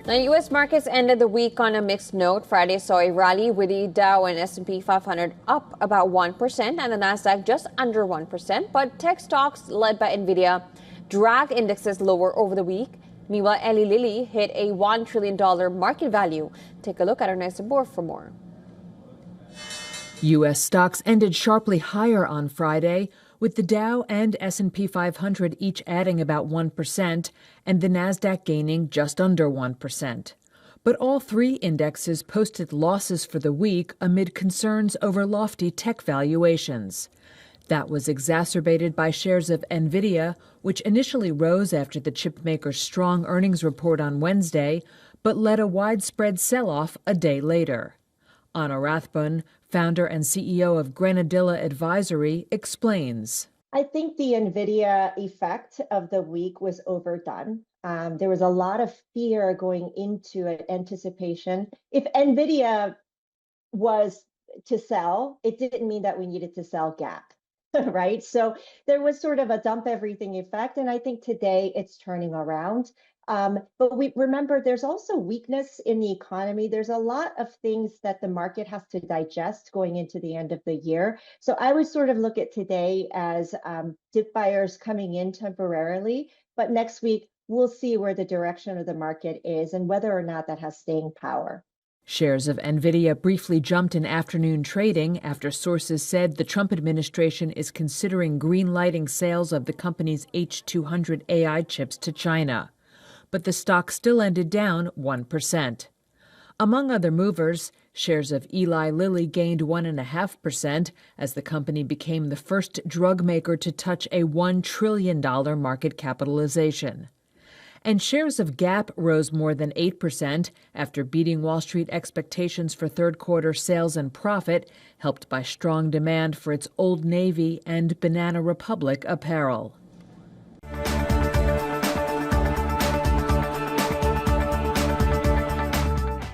Now, U.S. markets ended the week on a mixed note. Friday saw a rally with the Dow and S&P 500 up about 1% and the Nasdaq just under 1%. But tech stocks led by Nvidia dragged indexes lower over the week. Meanwhile, Eli Lilly hit a $1 trillion market value. Take a look at our next report for more. U.S. stocks ended sharply higher on Friday, with the Dow and S&P 500 each adding about 1% and the Nasdaq gaining just under 1%. But all three indexes posted losses for the week amid concerns over lofty tech valuations. That was exacerbated by shares of Nvidia, which initially rose after the chipmaker's strong earnings report on Wednesday, but led a widespread sell-off a day later. Anna Rathbun, founder and CEO of Granadilla Advisory, explains. I think the Nvidia effect of the week was overdone. There was a lot of fear going into it, anticipation. If Nvidia was to sell, it didn't mean that we needed to sell Gap, right? So there was sort of a dump everything effect. And I think today it's turning around. But we remember there's also weakness in the economy. There's a lot of things that the market has to digest going into the end of the year. So I would sort of look at today as dip buyers coming in temporarily, but next week we'll see where the direction of the market is and whether or not that has staying power. Shares of Nvidia briefly jumped in afternoon trading after sources said the Trump administration is considering green-lighting sales of the company's H200 AI chips to China. But the stock still ended down 1%. Among other movers, shares of Eli Lilly gained 1.5% as the company became the first drug maker to touch a $1 trillion market capitalization. And shares of Gap rose more than 8% after beating Wall Street expectations for third-quarter sales and profit, helped by strong demand for its Old Navy and Banana Republic apparel.